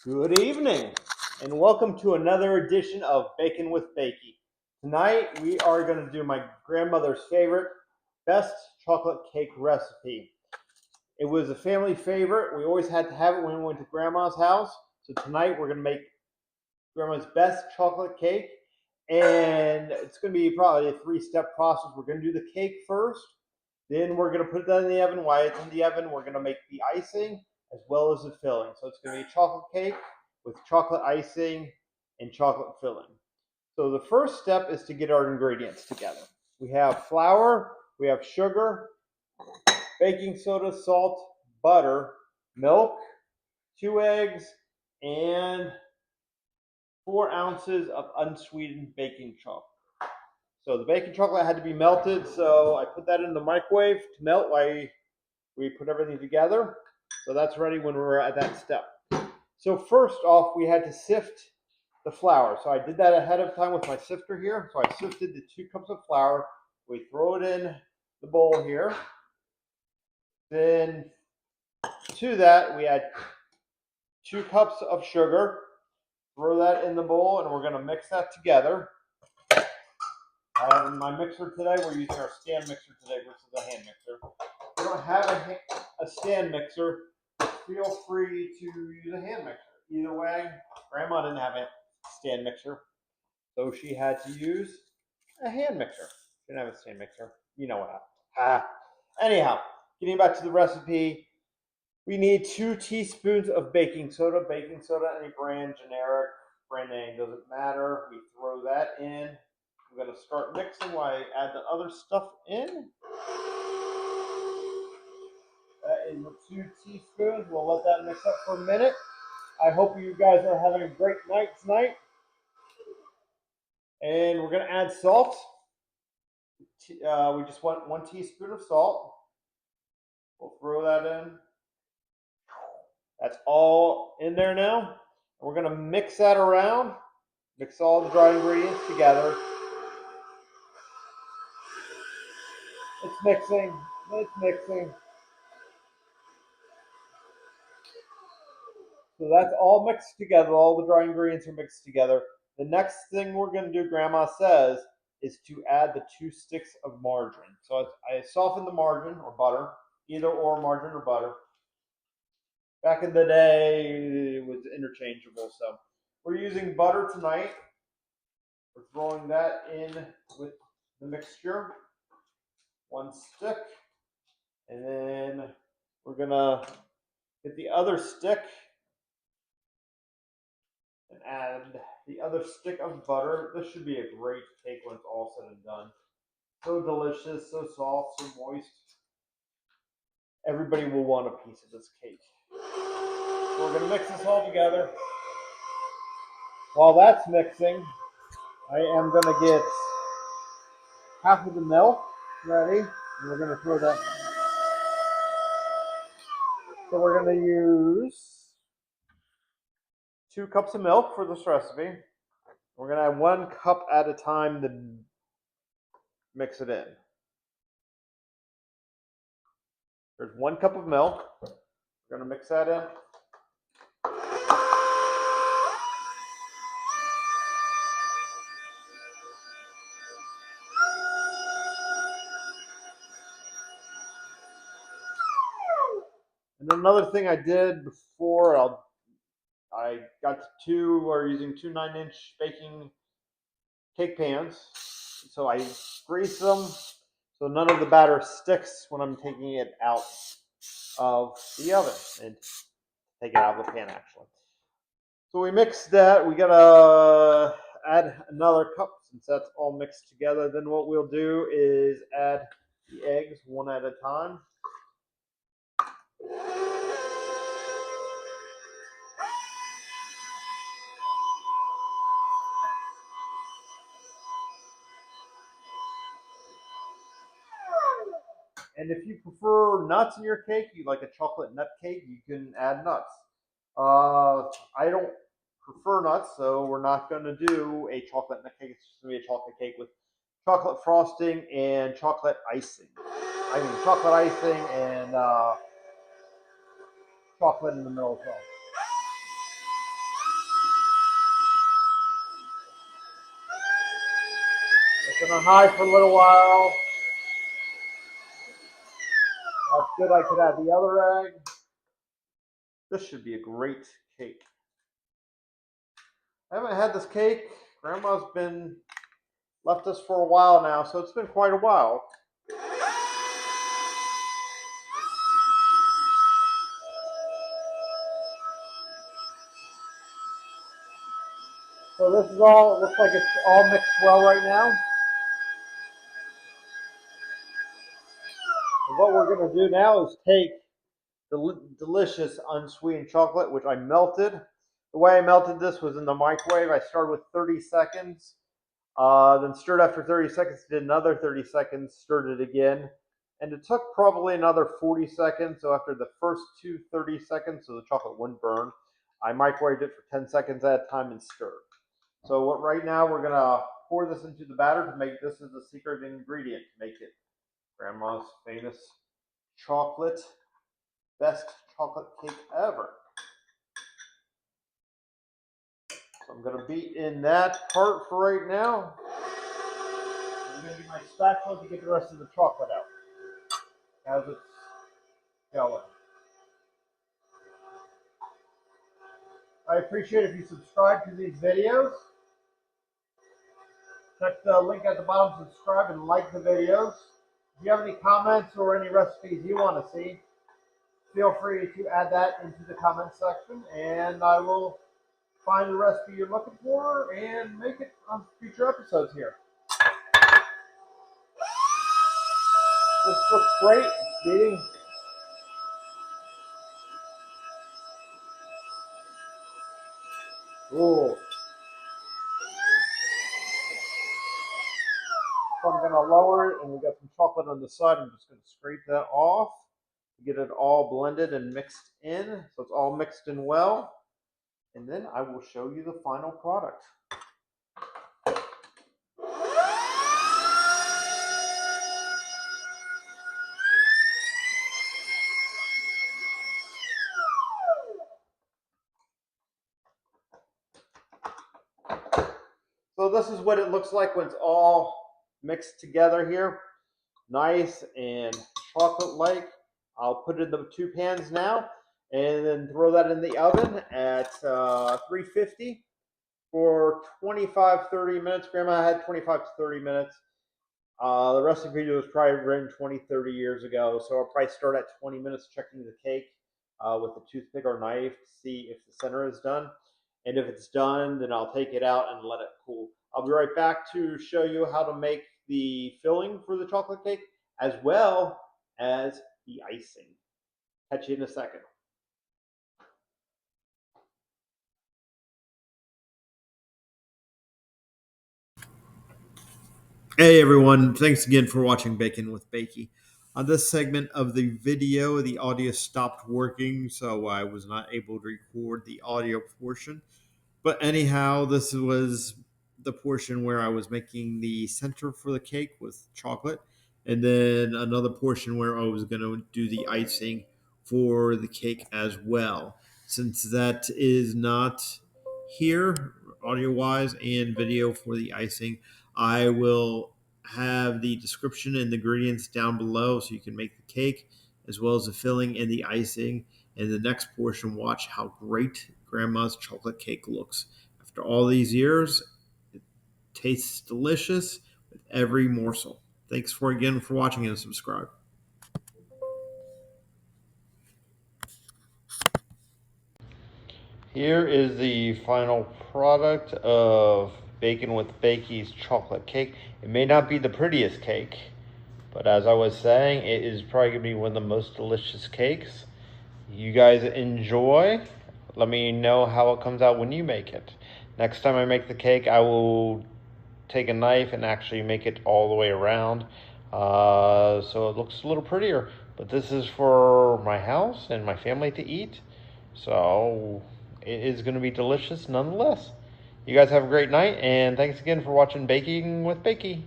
Good evening, and welcome to another edition of Baking with Bakey. Tonight we are going to do my grandmother's favorite, best chocolate cake recipe. It was a family favorite. We always had to have it when we went to Grandma's house. So tonight we're going to make Grandma's best chocolate cake, and it's going to be probably a three-step process. We're going to do the cake first, then we're going to put that in the oven. While it's in the oven, we're going to make the icing as well as the filling. So it's going to be a chocolate cake with chocolate icing and chocolate filling. So the first step is to get our ingredients together. We have flour, we have sugar, baking soda, salt, butter, milk, 2 eggs, and 4 ounces of unsweetened baking chocolate. So the baking chocolate had to be melted, so I put that in the microwave to melt while we put everything together. So that's ready when we're at that step. So first off, we had to sift the flour. So I did that ahead of time with my sifter here. So I sifted the 2 cups of flour. We throw it in the bowl here. Then to that, we add 2 cups of sugar. Throw that in the bowl, and we're going to mix that together. In my mixer today, we're using our stand mixer today versus a hand mixer. If you don't have a stand mixer, feel free to use a hand mixer. Either way, Grandma didn't have a stand mixer, so she had to use a hand mixer. She didn't have a stand mixer. You know what happened. Anyhow, getting back to the recipe, we need 2 teaspoons of baking soda. Baking soda, any brand, generic, brand name, doesn't matter. We throw that in. I'm going to start mixing while I add the other stuff in. That is 2 teaspoons. We'll let that mix up for a minute. I hope you guys are having a great night tonight. And we're going to add salt. We just want 1 teaspoon of salt. We'll throw that in. That's all in there now. And we're going to mix that around. Mix all the dry ingredients together. It's mixing. It's mixing. So that's all mixed together. All the dry ingredients are mixed together. The next thing we're going to do, Grandma says, is to add the 2 sticks of margarine. So I softened the margarine or butter, either or margarine or butter. Back in the day, it was interchangeable. So we're using butter tonight. We're throwing that in with the mixture. 1 stick. And then we're going to get the other stick and add the other stick of butter. This should be a great cake when it's all said and done. So delicious, so soft, so moist. Everybody will want a piece of this cake. So we're going to mix this all together. While that's mixing, I am going to get half of the milk ready. And we're going to throw that. So we're going to use 2 cups of milk for this recipe. We're going to add 1 cup at a time to mix it in. There's 1 cup of milk. We're going to mix that in. And another thing I did before, I got we're using 2 9-inch baking cake pans. So I grease them so none of the batter sticks when I'm taking it out of the oven and take it out of the pan actually. So we mix that. We gotta add another cup since that's all mixed together. Then what we'll do is add the eggs 1 at a time. And if you prefer nuts in your cake, you like a chocolate nut cake, you can add nuts. I don't prefer nuts, so we're not going to do a chocolate nut cake. It's just going to be a chocolate cake with chocolate frosting and chocolate icing. I mean, chocolate icing and chocolate in the middle as well. Been on high for a little while. That's good. I could add the other egg. This should be a great cake. I haven't had this cake. Grandma's been left us for a while now, so it's been quite a while. So this is all, it looks like it's all mixed well right now. And what we're going to do now is take the delicious unsweetened chocolate, which I melted. The way I melted this was in the microwave. I started with 30 seconds, then stirred after 30 seconds, did another 30 seconds, stirred it again. And it took probably another 40 seconds. So after the first 30 seconds, so the chocolate wouldn't burn, I microwaved it for 10 seconds at a time and stirred. So right now we're going to pour this into the batter to make this as a secret ingredient to make it Grandma's famous chocolate, best chocolate cake ever. So I'm going to beat in that part for right now. I'm going to get my spatula to get the rest of the chocolate out as it's going. I appreciate if you subscribe to these videos. Check the link at the bottom, subscribe, and like the videos. If you have any comments or any recipes you want to see, feel free to add that into the comment section, and I will find the recipe you're looking for and make it on future episodes here. This looks great. It's beating. Ooh. So I'm going to lower it, and we got some chocolate on the side. I'm just going to scrape that off to get it all blended and mixed in. So it's all mixed in well. And then I will show you the final product. So this is what it looks like when it's all mixed together here. Nice and chocolate-like. I'll put it in the two pans now and then throw that in the oven at 350 for 25-30 minutes. Grandma had 25 to 30 minutes. The recipe was probably written 20-30 years ago, so I'll probably start at 20 minutes checking the cake with a toothpick or knife to see if the center is done. And if it's done, then I'll take it out and let it cool. I'll be right back to show you how to make the filling for the chocolate cake as well as the icing. Catch you in a second. Hey everyone, thanks again for watching Bacon with Bakey. On this segment of the video, the audio stopped working, so I was not able to record the audio portion. But anyhow, this was the portion where I was making the center for the cake with chocolate, and then another portion where I was going to do the icing for the cake as well. Since that is not here, audio-wise, and video for the icing, I will have the description and the ingredients down below so you can make the cake as well as the filling and the icing. In the next portion, watch how great Grandma's chocolate cake looks. After all these years, it tastes delicious with every morsel. Thanks again for watching and subscribe. Here is the final product of Bacon with Bakey's chocolate cake. It may not be the prettiest cake, but as I was saying, it is probably going to be one of the most delicious cakes. You guys enjoy. Let me know how it comes out when you make it. Next time I make the cake, I will take a knife and actually make it all the way around so it looks a little prettier. But this is for my house and my family to eat, so it is going to be delicious nonetheless. You guys have a great night, and thanks again for watching Baking with Bakey.